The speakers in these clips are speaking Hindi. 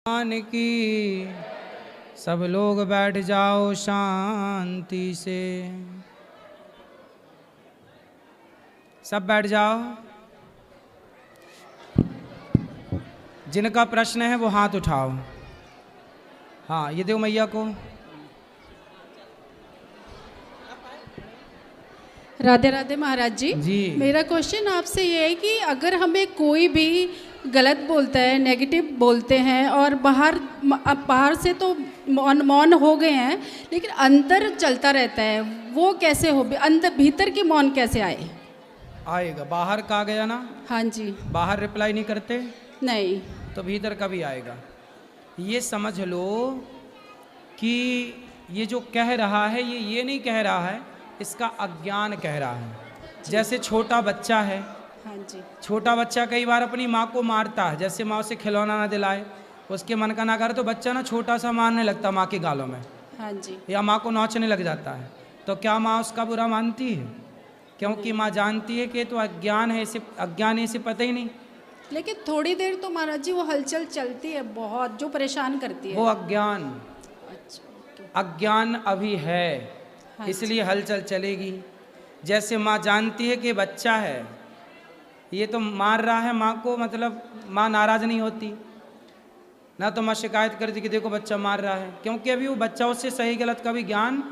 भगवान की। सब लोग बैठ जाओ शांति से, सब बैठ जाओ। जिनका प्रश्न है वो हाथ उठाओ। हाँ, ये दो मैया को। राधे राधे महाराज जी। मेरा क्वेश्चन आपसे ये है कि अगर हमें कोई भी गलत बोलता है, नेगेटिव बोलते हैं और बाहर से तो मौन हो गए हैं, लेकिन अंदर चलता रहता है, वो कैसे हो? अंदर भीतर की मौन कैसे आएगा? बाहर कहा गया ना? हाँ जी। बाहर रिप्लाई नहीं करते? नहीं तो भीतर कभी आएगा? ये समझ लो कि ये जो कह रहा है ये नहीं कह रहा है, इसका अज्ञान कह रहा है। जैसे छोटा बच्चा है, हाँ जी, छोटा बच्चा कई बार अपनी माँ को मारता है, जैसे माँ उसे खिलौना ना दिलाए, उसके मन का ना करे, तो बच्चा ना छोटा सा मारने लगता माँ के गालों में, हाँ जी, या माँ को नोचने लग जाता है। तो क्या माँ उसका बुरा मानती है? क्योंकि माँ जानती है कि ये तो अज्ञान है, इसे अज्ञान है, इसे पता ही नहीं। लेकिन थोड़ी देर तो महाराज जी वो हलचल चलती है बहुत, जो परेशान करती है। वो अज्ञान, अच्छा, अज्ञान अभी है, हाँ इसलिए हलचल चलेगी। जैसे माँ जानती है कि बच्चा है, ये तो मार रहा है माँ को, मतलब माँ नाराज़ नहीं होती ना, तो माँ शिकायत करती कि देखो बच्चा मार रहा है, क्योंकि अभी वो बच्चा उससे सही गलत का भी ज्ञान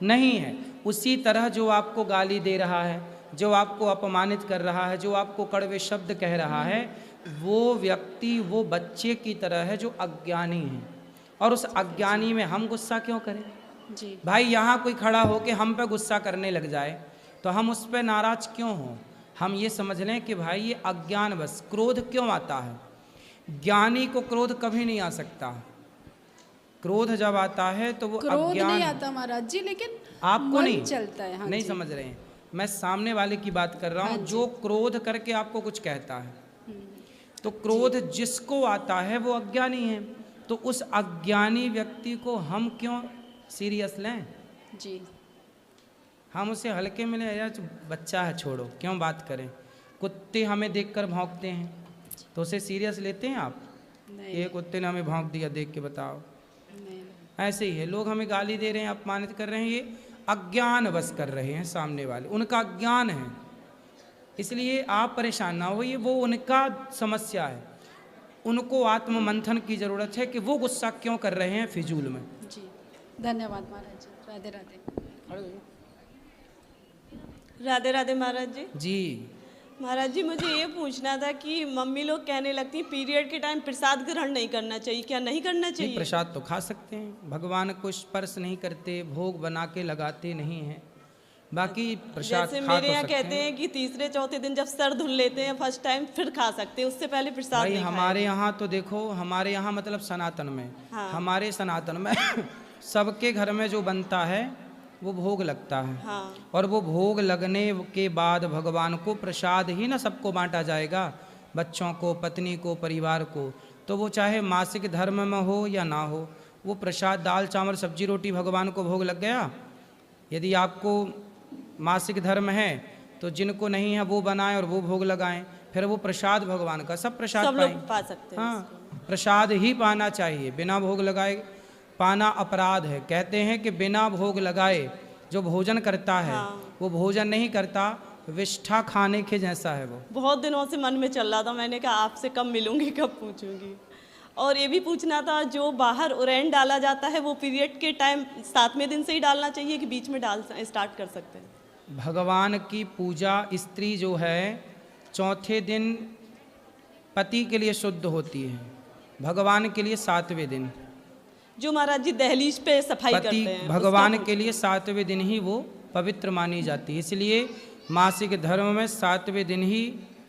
नहीं है। उसी तरह जो आपको गाली दे रहा है, जो आपको अपमानित कर रहा है, जो आपको कड़वे शब्द कह रहा है, वो व्यक्ति वो बच्चे की तरह है जो अज्ञानी है। और उस अज्ञानी में हम गुस्सा क्यों करें जी? भाई, यहाँ कोई खड़ा हो के हम पे गुस्सा करने लग जाए तो हम उस पर नाराज क्यों हों? हम ये समझ लें कि भाई ये अज्ञान, बस क्रोध क्यों आता है? ज्ञानी को क्रोध कभी नहीं आ सकता। क्रोध जब आता है तो वो क्रोध अज्ञान नहीं आता महाराज जी, लेकिन आपको मन नहीं चलता है। हाँ नहीं जी। समझ रहे हैं, मैं सामने वाले की बात कर रहा हूँ, हाँ जो क्रोध करके आपको कुछ कहता है। तो क्रोध जिसको आता है वो अज्ञानी है, तो उस अज्ञानी व्यक्ति को हम क्यों सीरियस लें? जी, हम उसे हल्के में ले, यार बच्चा है छोड़ो, क्यों बात करें। कुत्ते हमें देखकर भौंकते हैं तो उसे सीरियस लेते हैं आप? नहीं, ये कुत्ते ने हमें भौंक दिया, देख के बताओ। नहीं, ऐसे ही है, लोग हमें गाली दे रहे हैं, अपमानित कर रहे हैं, ये अज्ञान बस कर रहे हैं सामने वाले, उनका अज्ञान है। इसलिए आप परेशान ना होइए, वो उनका समस्या है, उनको आत्म मंथन की ज़रूरत है कि वो गुस्सा क्यों कर रहे हैं फिजूल में। जी। धन्यवाद महाराज जी। राधे राधे। राधे राधे महाराज जी। जी महाराज जी, मुझे ये पूछना था कि मम्मी लोग कहने लगती हैं पीरियड के टाइम प्रसाद ग्रहण नहीं करना चाहिए, क्या नहीं करना चाहिए? प्रसाद तो खा सकते हैं, भगवान को स्पर्श नहीं करते, भोग बना के लगाते नहीं हैं, बाकी प्रसाद जैसे खा मेरे तो यहाँ सकते कहते हैं कि तीसरे चौथे दिन जब सर धुल लेते हैं फर्स्ट टाइम, फिर खा सकते हैं, उससे पहले प्रसाद भाई नहीं हमारे यहाँ तो देखो, हमारे यहाँ मतलब सनातन में, हाँ। हमारे सनातन में सबके घर में जो बनता है वो भोग लगता है। हाँ। और वो भोग लगने के बाद भगवान को प्रसाद ही ना सबको बांटा जाएगा, बच्चों को, पत्नी को, परिवार को। तो वो चाहे मासिक धर्म में हो या ना हो, वो प्रसाद दाल चावल सब्जी रोटी भगवान को भोग लग गया। यदि आपको मासिक धर्म है तो जिनको नहीं है वो बनाएं और वो भोग लगाएं, फिर वो प्रसाद भगवान का, सब प्रसाद सब लोग पा सकते हैं। हाँ, प्रसाद ही पाना चाहिए, बिना भोग लगाए पाना अपराध है। कहते हैं कि बिना भोग लगाए जो भोजन करता है, हाँ। वो भोजन नहीं करता, विष्ठा खाने के जैसा है वो। बहुत दिनों से मन में चल रहा था, मैंने कहा आपसे कब मिलूंगी, कब पूछूंगी। और ये भी पूछना था, जो बाहर उरैन डाला जाता है वो पीरियड के टाइम 7वें दिन से ही डालना चाहिए कि बीच में स्टार्ट कर सकते हैं? भगवान की पूजा स्त्री जो है चौथे दिन पति के लिए शुद्ध होती है, भगवान के लिए 7वें दिन। जो महाराज जी दहलीज पे सफाई करते पति हैं, भगवान के लिए 7वें दिन ही वो पवित्र मानी जाती है। इसलिए मासिक धर्म में 7वें दिन ही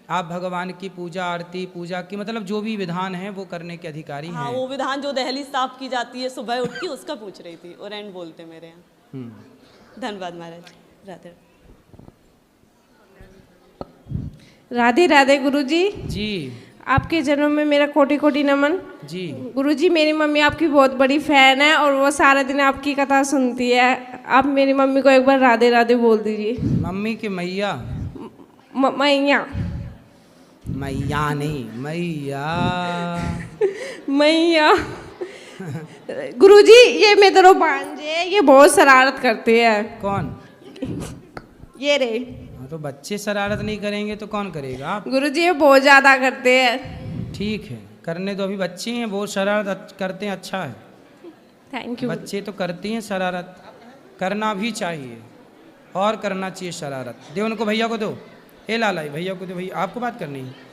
आप भगवान की पूजा, आरती, पूजा की मतलब जो भी विधान है वो करने के अधिकारी हाँ, हैं। वो विधान जो दहलीज साफ की जाती है सुबह उठ के, उसका पूछ रही थी। उरैन बोलते मेरे यहाँ। धन्यवाद महाराज। राधे राधे राधे गुरुजी। जी आपके जन्म में मेरा कोटि कोटि नमन। जी गुरुजी, मेरी मम्मी आपकी बहुत बड़ी फैन है और वो सारा दिन आपकी कथा सुनती है। आप मेरी मम्मी को एक बार राधे राधे बोल दीजिए। मम्मी की मैया, मैया। मैया नहीं, मैया। मैया। गुरुजी ये मेरे भांजे ये बहुत शरारत करते हैं। कौन? ये रे। हाँ, तो बच्चे शरारत नहीं करेंगे तो कौन करेगा? आप। गुरुजी ये बहुत ज्यादा करते हैं। ठीक है, करने दो, अभी बच्चे हैं, वो शरारत करते हैं, अच्छा है। Thank you. बच्चे तो करते हैं शरारत, करना भी चाहिए और करना चाहिए शरारत। दे उनको, भैया को दो। ए लाला भैया को दो। भैया आपको बात करनी है।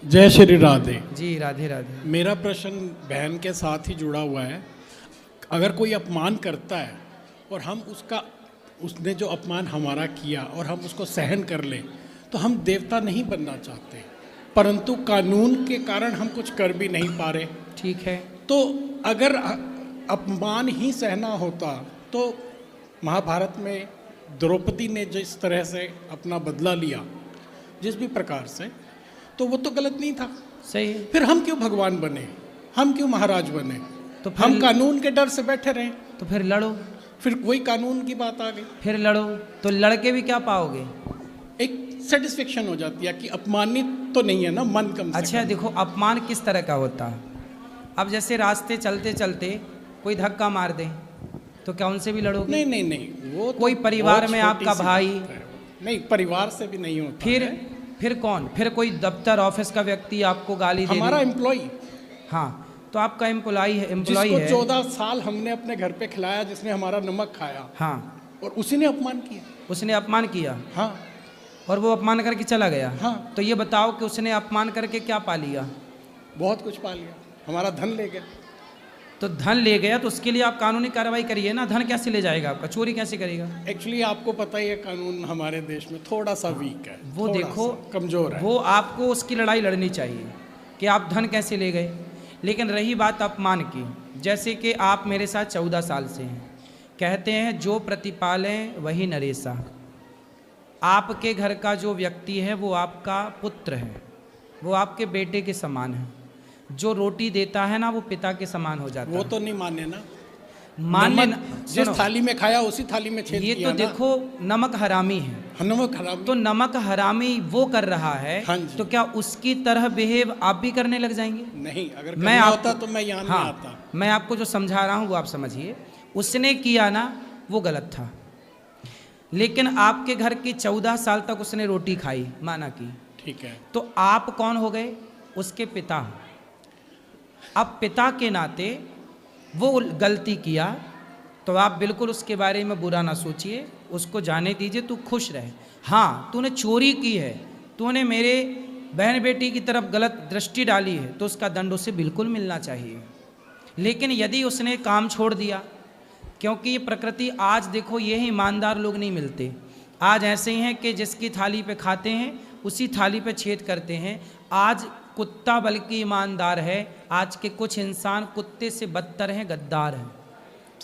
जय श्री राधे। जी राधे राधे। मेरा प्रश्न बहन के साथ ही जुड़ा हुआ है। अगर कोई अपमान करता है और हम उसने जो अपमान हमारा किया और हम उसको सहन कर लें, तो हम देवता नहीं बनना चाहते, परंतु कानून के कारण हम कुछ कर भी नहीं पा रहे। ठीक है। तो अगर अपमान ही सहना होता तो महाभारत में द्रौपदी ने जिस तरह से अपना बदला लिया, जिस भी प्रकार से, तो वो तो गलत नहीं था। सही है। फिर हम क्यों भगवान बने, हम क्यों महाराज बने? तो हम कानून के डर से बैठे रहे, तो फिर लड़ो। फिर वही कानून की बात आ गई। फिर लड़ो, तो लड़के भी क्या पाओगे? एक सेटिस्फेक्शन हो जाती है कि अपमानित तो नहीं है ना मन, कम से अच्छा कम। देखो, अपमान किस तरह का होता है। अब जैसे रास्ते चलते चलते कोई धक्का मार दे तो क्या उनसे भी लड़ोगे? नहीं नहीं नहीं, वो तो कोई परिवार बहुत में छोटी आपका सी भाई, बात है। नहीं, परिवार से भी नहीं होता है। फिर कौन? फिर कोई दफ्तर ऑफिस का व्यक्ति आपको गाली दे हमारा दे। एम्प्लॉय, हाँ, तो आपका एम्प्लॉय है, जिसको 14 साल हमने अपने घर पे खिलाया, जिसने हमारा नमक खाया, हाँ, और उसी ने अपमान किया। उसने अपमान किया, हाँ और वो अपमान करके चला गया। हाँ। तो ये बताओ कि उसने अपमान करके क्या पा लिया? बहुत कुछ पा लिया, हमारा धन ले गया। तो धन ले गया तो उसके लिए आप कानूनी कार्रवाई करिए ना। धन कैसे ले जाएगा आपका? चोरी कैसे करेगा? एक्चुअली आपको पता ही है, कानून हमारे देश में थोड़ा सा वीक है, वो थोड़ा देखो सा कमजोर है। वो आपको उसकी लड़ाई लड़नी चाहिए कि आप धन कैसे ले गए। लेकिन रही बात अपमान की, जैसे कि आप मेरे साथ 14 साल से हैं, कहते हैं जो प्रतिपालें वही नरेशा। आपके घर का जो व्यक्ति है वो आपका पुत्र है, वो आपके बेटे के समान है। जो रोटी देता है ना वो पिता के समान हो जाता है। वो तो नहीं माने ना, मानने जिस थाली में खाया उसी थाली में छेद ये किया तो ना। देखो नमक हरामी है। नमक हरामी। तो नमक हरामी वो कर रहा है, हाँ जी। तो क्या उसकी तरह बिहेव आप भी करने लग जाएंगे? नहीं, अगर मैं करना आपको- होता तो मैं यहाँ हाँ, नहीं आता। मैं आपको जो समझा रहा हूँ वो आप समझिए। उसने किया ना वो गलत था, लेकिन आपके घर की 14 साल तक उसने रोटी खाई, माना की, ठीक है। तो आप कौन हो गए? उसके पिता। अब पिता के नाते वो गलती किया तो आप बिल्कुल उसके बारे में बुरा ना सोचिए, उसको जाने दीजिए, तू खुश रहे। हाँ, तूने चोरी की है, तूने मेरे बहन बेटी की तरफ गलत दृष्टि डाली है, तो उसका दंड उसे बिल्कुल मिलना चाहिए। लेकिन यदि उसने काम छोड़ दिया, क्योंकि ये प्रकृति, आज देखो ये ही ईमानदार लोग नहीं मिलते। आज ऐसे ही हैं कि जिसकी थाली पे खाते हैं उसी थाली पे छेद करते हैं। आज कुत्ता बल्कि ईमानदार है, आज के कुछ इंसान कुत्ते से बदतर हैं, गद्दार हैं।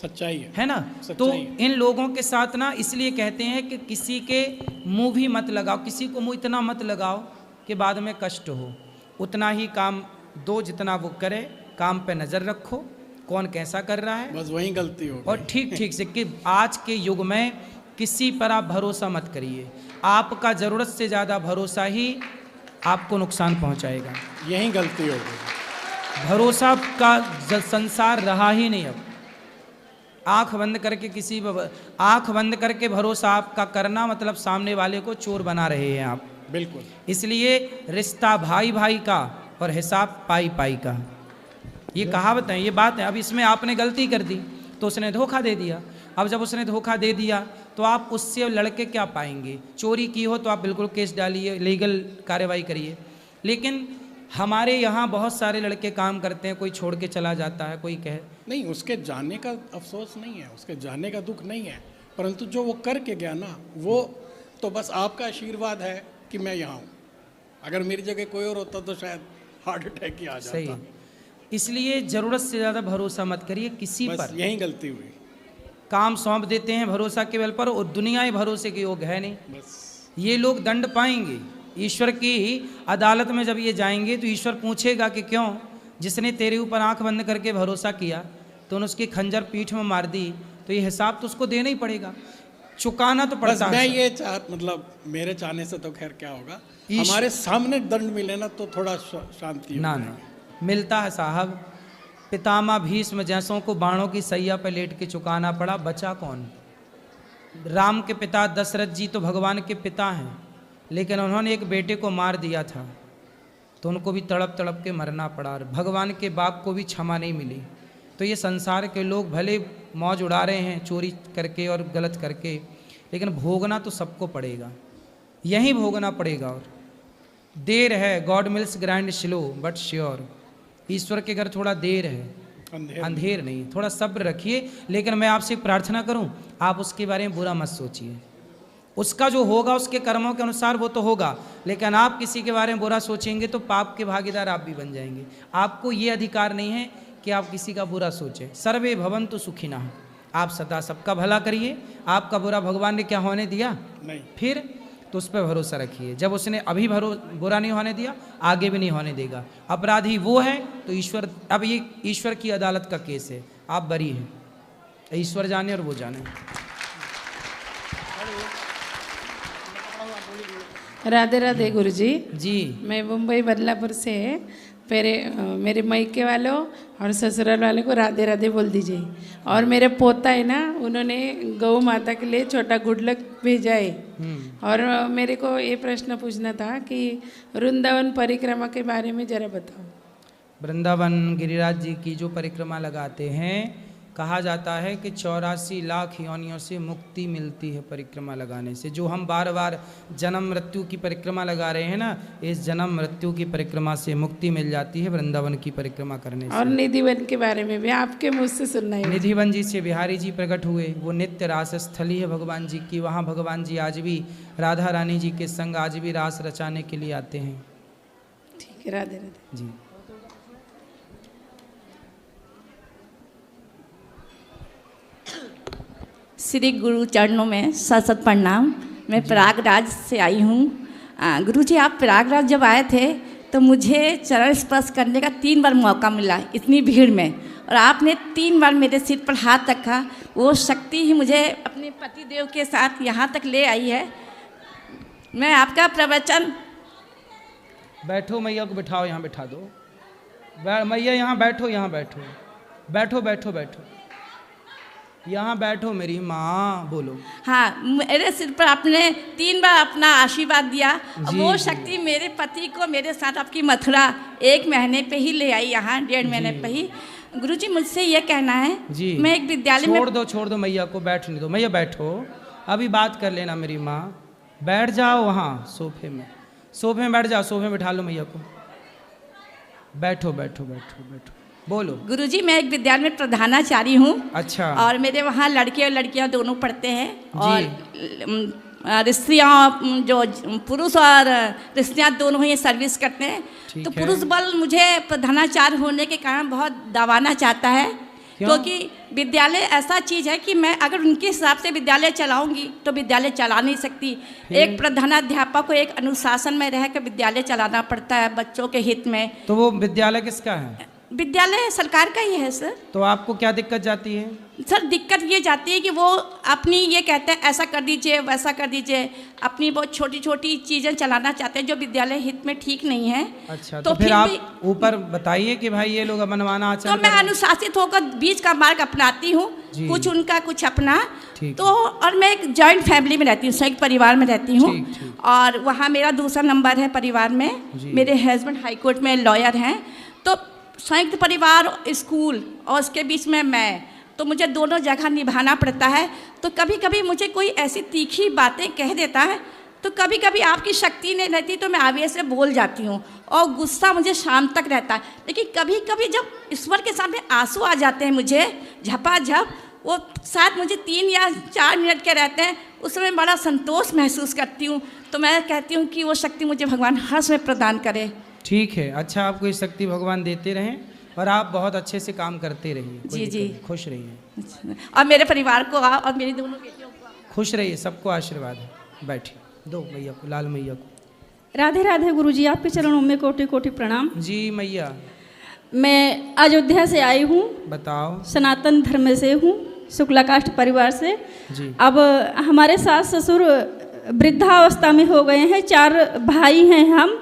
सच्चाई है ना? सच्चाई तो है। इन लोगों के साथ ना इसलिए कहते हैं कि किसी के मुंह भी मत लगाओ, किसी को मुंह इतना मत लगाओ कि बाद में कष्ट हो। उतना ही काम दो जितना वो करे, काम पे नज़र रखो कौन कैसा कर रहा है, बस वही गलती हो और ठीक ठीक से कि आज के युग में किसी पर आप भरोसा मत करिए। आपका ज़रूरत से ज़्यादा भरोसा ही आपको नुकसान पहुंचाएगा। यही गलती हो गई। भरोसा का संसार रहा ही नहीं। अब आंख बंद करके आंख बंद करके भरोसा आपका करना मतलब सामने वाले को चोर बना रहे हैं आप। बिल्कुल। इसलिए रिश्ता भाई भाई का और हिसाब पाई पाई का, ये कहावत है, ये बात है। अब इसमें आपने गलती कर दी तो उसने धोखा दे दिया। अब जब उसने धोखा दे दिया तो आप उससे लड़के क्या पाएंगे? चोरी की हो तो आप बिल्कुल केस डालिए, लीगल कार्रवाई करिए। लेकिन हमारे यहाँ बहुत सारे लड़के काम करते हैं, कोई छोड़ के चला जाता है, कोई कहे नहीं, उसके जाने का अफसोस नहीं है, उसके जाने का दुख नहीं है, परंतु जो वो करके गया ना, वो तो बस आपका आशीर्वाद है कि मैं यहाँ हूँ। अगर मेरी जगह कोई और होता तो शायद हार्ट अटैक ही आ जाता। सही। इसलिए ज़रूरत से ज़्यादा भरोसा मत करिए किसी बस पर। यही गलती हुई। काम सौंप देते हैं भरोसा के बल पर, और दुनिया ही भरोसे के योग है नहीं। बस ये लोग दंड पाएंगे ईश्वर की अदालत में। जब ये जाएंगे तो ईश्वर पूछेगा कि क्यों, जिसने तेरे ऊपर आंख बंद करके भरोसा किया तो उसकी खंजर पीठ में मार दी, तो ये हिसाब तो उसको देना ही पड़ेगा। चुकाना तो बस पड़ता मैं है। ये मतलब मेरे चाहने से तो खैर क्या होगा, ईश- हमारे सामने दंड मिले ना तो थोड़ा शांति हो ना जाएगी। ना मिलता है साहब। पितामह भीष्म जैसों को बाणों की सैया पर लेट के चुकाना पड़ा, बचा कौन? राम के पिता दशरथ जी तो भगवान के पिता हैं, लेकिन उन्होंने एक बेटे को मार दिया था तो उनको भी तड़प तड़प के मरना पड़ा, और भगवान के बाप को भी क्षमा नहीं मिली। तो ये संसार के लोग भले मौज उड़ा रहे हैं चोरी करके और गलत करके, लेकिन भोगना तो सबको पड़ेगा, यहीं भोगना पड़ेगा। और देर है, God mills grind slow but sure, ईश्वर के घर थोड़ा देर है, अंधेर नहीं। थोड़ा सब्र रखिए, लेकिन मैं आपसे प्रार्थना करूं, आप उसके बारे में बुरा मत सोचिए। उसका जो होगा उसके कर्मों के अनुसार वो तो होगा, लेकिन आप किसी के बारे में बुरा सोचेंगे तो पाप के भागीदार आप भी बन जाएंगे। आपको ये अधिकार नहीं है कि आप किसी का बुरा सोचें। सर्वे भवन्तु सुखिनः, आप सदा सबका भला करिए। आपका बुरा भगवान ने क्या होने दिया? नहीं। फिर तो उस पर भरोसा रखिए। जब उसने अभी बुरा नहीं होने दिया, आगे भी नहीं होने देगा। अपराधी वो है तो ईश्वर, अब ये ईश्वर की अदालत का केस है, आप बरी हैं, ईश्वर जाने और वो जाने। राधे राधे गुरुजी। जी मैं मुंबई बदलापुर से, मेरे मायके वालों और ससुराल वाले को राधे राधे बोल दीजिए। और मेरे पोता है ना, उन्होंने गौ माता के लिए छोटा गुडलक भेजा है। और मेरे को ये प्रश्न पूछना था कि वृंदावन परिक्रमा के बारे में जरा बताओ। वृंदावन गिरिराज जी की जो परिक्रमा लगाते हैं, कहा जाता है कि 84 लाख योनियों से मुक्ति मिलती है परिक्रमा लगाने से। जो हम बार बार जन्म मृत्यु की परिक्रमा लगा रहे हैं ना, इस जन्म मृत्यु की परिक्रमा से मुक्ति मिल जाती है वृंदावन की परिक्रमा करने से। और निधिवन के बारे में भी आपके मुझ से सुनना है। निधिवन जी से बिहारी जी प्रकट हुए, वो नित्य रास स्थली है भगवान जी की। वहाँ भगवान जी आज भी राधा रानी जी के संग आज भी रास रचाने के लिए आते हैं। ठीक है, राधे राधे जी। श्री गुरु चरणों में सत प्रणाम। मैं प्रयागराज से आई हूँ। गुरुजी, आप प्रयागराज जब आए थे तो मुझे चरण स्पर्श करने का 3 बार मौका मिला इतनी भीड़ में, और आपने 3 बार मेरे सिर पर हाथ रखा। वो शक्ति ही मुझे अपने पति देव के साथ यहाँ तक ले आई है। मैं आपका प्रवचन। बैठो, मैया को बिठाओ, यहाँ बिठा दो। मैया यहाँ बैठो, यहाँ बैठो, बैठो बैठो बैठो, यहाँ बैठो मेरी माँ, बोलो। हाँ, मेरे सिर पर आपने 3 बार अपना आशीर्वाद दिया। जी, वो जी। शक्ति मेरे पति को मेरे साथ आपकी मथुरा 1 महीने पे ही ले आई, यहाँ 1.5 महीने पे ही। गुरुजी, मुझसे ये कहना है, जी। मैं एक विद्यालय में। छोड़ दो मैया को, बैठने दो। मैया बैठो, अभी बात कर लेना मेरी माँ। बैठ जाओ वहाँ सोफे में बैठ जाओ, सोफे में बैठा लो मैया को। बैठो बैठो बैठो बैठो, बोलो। गुरुजी, मैं एक विद्यालय में प्रधानाचार्य हूँ। अच्छा। और मेरे वहाँ लड़के और लड़कियाँ दोनों पढ़ते हैं। और स्त्रियाँ, जो पुरुष और स्त्रियाँ दोनों ही सर्विस करते हैं। ठीक तो है। पुरुष बल मुझे प्रधानाचार्य होने के कारण बहुत दबाना चाहता है, क्योंकि विद्यालय ऐसा चीज़ है कि मैं अगर उनके हिसाब से विद्यालय चलाऊंगी तो विद्यालय चला नहीं सकती। एक प्रधानाध्यापक को एक अनुशासन में रह कर विद्यालय चलाना पड़ता है बच्चों के हित में। तो वो विद्यालय किसका है? विद्यालय सरकार का ही है सर। तो आपको क्या दिक्कत जाती है? सर, दिक्कत ये जाती है कि वो अपनी ये कहते हैं ऐसा कर दीजिए वैसा कर दीजिए, अपनी बहुत छोटी छोटी चीज़ें चलाना चाहते हैं जो विद्यालय हित में ठीक नहीं है। अच्छा, तो फिर आप ऊपर बताइए कि भाई ये लोग मनमाना आचरण तो मैं अनुशासित होकर बीच का मार्ग अपनाती हूँ, कुछ उनका कुछ अपना। तो और मैं एक जॉइंट फैमिली में रहती हूँ, संयुक्त परिवार में रहती हूँ। और वहाँ मेरा दूसरा नंबर है परिवार में। मेरे हस्बैंड हाईकोर्ट में लॉयर हैं। तो संयुक्त परिवार, स्कूल और उसके बीच में मैं, तो मुझे दोनों जगह निभाना पड़ता है। तो कभी कभी मुझे कोई ऐसी तीखी बातें कह देता है, तो कभी कभी आपकी शक्ति नहीं रहती तो मैं आवेश से बोल जाती हूँ और गुस्सा मुझे शाम तक रहता है। लेकिन कभी कभी जब ईश्वर के सामने आंसू आ जाते हैं मुझे झपाझप, वो शायद मुझे 3 या 4 मिनट के रहते हैं, उस समय बड़ा संतोष महसूस करती हूँ। तो मैं कहती हूँ कि वो शक्ति मुझे भगवान हर समय प्रदान करे। ठीक है, अच्छा, आपको ये शक्ति भगवान देते रहें और आप बहुत अच्छे से काम करते रहिए। जी जी, खुश रहिए। और मेरे परिवार को और मेरी दोनों बेटियों को खुश रहिए, सबको आशीर्वाद है। बैठिए, दो मैया को, लाल मैया को। राधे राधे गुरुजी, आपके चरणों में कोटि कोटि प्रणाम। जी मैया। मैं अयोध्या से आई हूँ। बताओ। सनातन धर्म से हूँ। शुक्ला कास्ट परिवार से। जी। अब हमारे सास ससुर वृद्धावस्था में हो गए हैं, 4 भाई हैं हम,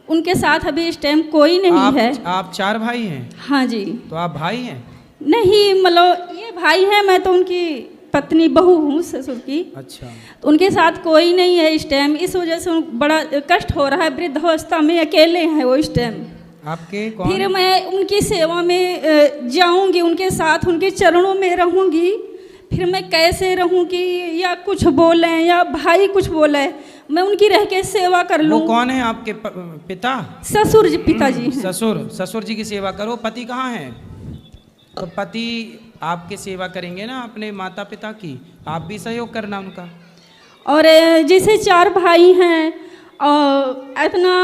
उनके साथ अभी इस टाइम कोई नहीं है। आप 4 भाई हैं? हाँ जी। तो आप भाई हैं? नहीं, मतलब ये भाई हैं, मैं तो उनकी पत्नी बहू हूँ ससुर की। अच्छा। तो उनके साथ कोई नहीं है इस टाइम, इस वजह से बड़ा कष्ट हो रहा है, वृद्धावस्था में अकेले हैं वो इस टाइम। आपके कौन? फिर मैं उनकी सेवा में जाऊंगी, उनके साथ उनके चरणों में रहूंगी, फिर मैं कैसे रहूं कि या कुछ बोले या भाई कुछ बोले, मैं उनकी रह के सेवा कर लूं। वो कौन है आपके पिता? ससुर जी, पिताजी हैं। ससुर जी की सेवा करो। पति कहाँ हैं? तो पति आपकी सेवा करेंगे ना अपने माता पिता की, आप भी सहयोग करना उनका। और जैसे 4 भाई हैं और इतना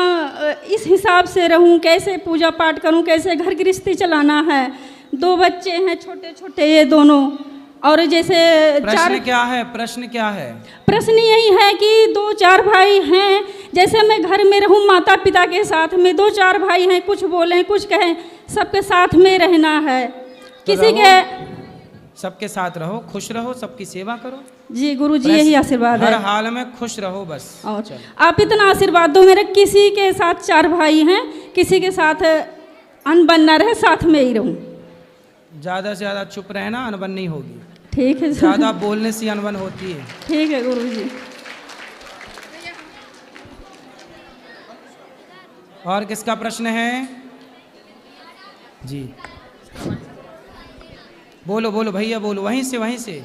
इस हिसाब से रहूं, कैसे पूजा पाठ करूं, कैसे घर गृहस्थी चलाना है, 2 बच्चे हैं छोटे छोटे ये दोनों। और जैसे प्रश्न क्या है? प्रश्न क्या है? प्रश्न यही है कि 2-4 भाई हैं, जैसे मैं घर में रहूं माता पिता के साथ में, 2-4 भाई हैं, कुछ बोलें कुछ कहें, सबके साथ में रहना है। तो किसी के सबके साथ रहो, खुश रहो, सबकी सेवा करो। जी गुरुजी, यही आशीर्वाद है। हर हाल में खुश रहो बस। और आप इतना आशीर्वाद दो मेरे, किसी के साथ 4 भाई हैं, किसी के साथ अनबन ना रहे, साथ में ही रहूं। ज़्यादा से ज़्यादा चुप रहना, अनबन नहीं होगी। ठीक है। ज़्यादा बोलने से अनबन होती है। ठीक है गुरुजी। और किसका प्रश्न है? जी बोलो बोलो भैया, बोलो, वहीं से।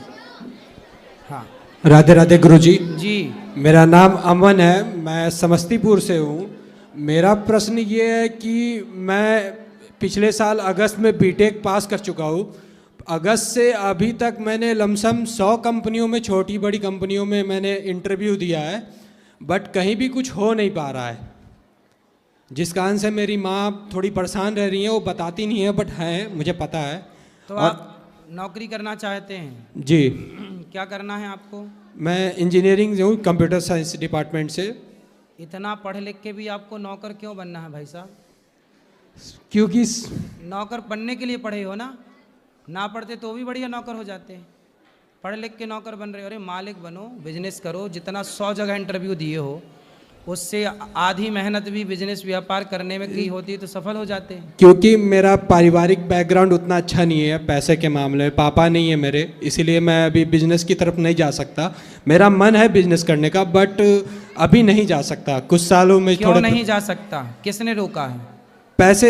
हाँ। राधे राधे गुरुजी। जी। मेरा नाम अमन है, मैं समस्तीपुर से हूँ। मेरा प्रश्न ये है कि मैं पिछले साल अगस्त में बीटेक पास कर चुका हूँ। अगस्त से अभी तक मैंने लमसम 100 कंपनियों में, छोटी बड़ी कंपनियों में मैंने इंटरव्यू दिया है, बट कहीं भी कुछ हो नहीं पा रहा है, जिस कारण से मेरी माँ थोड़ी परेशान रह रही है। वो बताती नहीं है बट है, मुझे पता है। तो आप नौकरी करना चाहते हैं? जी। क्या करना है आपको? मैं इंजीनियरिंग हूँ, कंप्यूटर साइंस डिपार्टमेंट से। इतना पढ़ लिख के भी आपको नौकर क्यों बनना है भाई साहब? क्योंकि नौकर बनने के लिए पढ़े हो ना पढ़ते तो भी बढ़िया नौकर हो जाते हैं। पढ़ लिख के नौकर बन रहे हो। अरे मालिक बनो, बिजनेस करो। जितना 100 जगह इंटरव्यू दिए हो, उससे आधी मेहनत भी बिजनेस व्यापार करने में की होती है तो सफल हो जाते हैं। क्योंकि मेरा पारिवारिक बैकग्राउंड उतना अच्छा नहीं है पैसे के मामले में, पापा नहीं है मेरे, इसीलिए मैं अभी बिजनेस की तरफ नहीं जा सकता। मेरा मन है बिजनेस करने का बट अभी नहीं जा सकता। कुछ सालों में क्यों नहीं जा सकता? किसने रोका है? पैसा।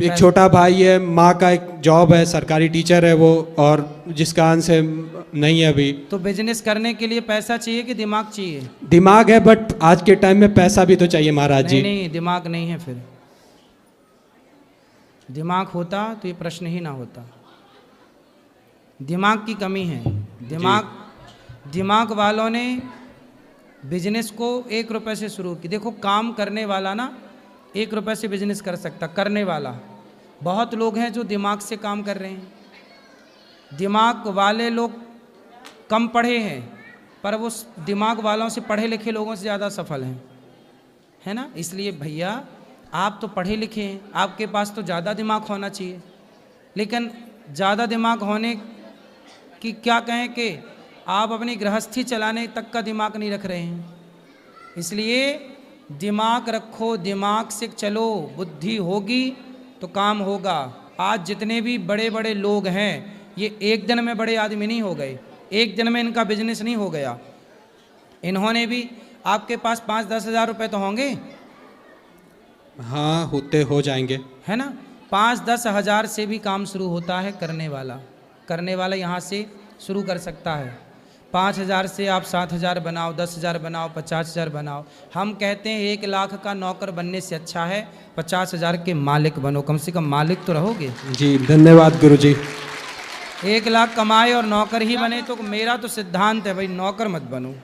एक छोटा भाई है, माँ का एक जॉब है, सरकारी टीचर है वो, और जिस कारण से नहीं है अभी। तो बिजनेस करने के लिए पैसा चाहिए कि दिमाग चाहिए? दिमाग है बट आज के टाइम में पैसा भी तो चाहिए महाराज जी। नहीं, दिमाग नहीं है। फिर दिमाग होता तो ये प्रश्न ही ना होता। दिमाग की कमी है। दिमाग वालों ने बिजनेस को 1 रुपए से शुरू की। देखो, काम करने वाला ना 1 रुपए से बिजनेस कर सकता, करने वाला। बहुत लोग हैं जो दिमाग से काम कर रहे हैं। दिमाग वाले लोग कम पढ़े हैं, पर वो दिमाग वालों से, पढ़े लिखे लोगों से ज़्यादा सफल हैं, है ना? इसलिए भैया, आप तो पढ़े लिखे हैं, आपके पास तो ज़्यादा दिमाग होना चाहिए। लेकिन ज़्यादा दिमाग होने की क्या कहें कि आप अपनी गृहस्थी चलाने तक का दिमाग नहीं रख रहे हैं। इसलिए दिमाग रखो, दिमाग से चलो, बुद्धि होगी तो काम होगा। आज जितने भी बड़े बड़े लोग हैं, ये एक दिन में बड़े आदमी नहीं हो गए, एक दिन में इनका बिजनेस नहीं हो गया। इन्होंने भी, आपके पास 5-10 हज़ार रुपये तो होंगे? हाँ, होते हो जाएंगे, है ना? 5-10 हज़ार से भी काम शुरू होता है। करने वाला यहाँ से शुरू कर सकता है। 5,000 से आप 7,000 बनाओ, 10,000 बनाओ, 50,000 बनाओ। हम कहते हैं 1 लाख का नौकर बनने से अच्छा है 50,000 के मालिक बनो। कम से कम मालिक तो रहोगे। जी धन्यवाद गुरुजी। 1 लाख कमाए और नौकर ही बने तो मेरा तो सिद्धांत है भाई, नौकर मत बनो।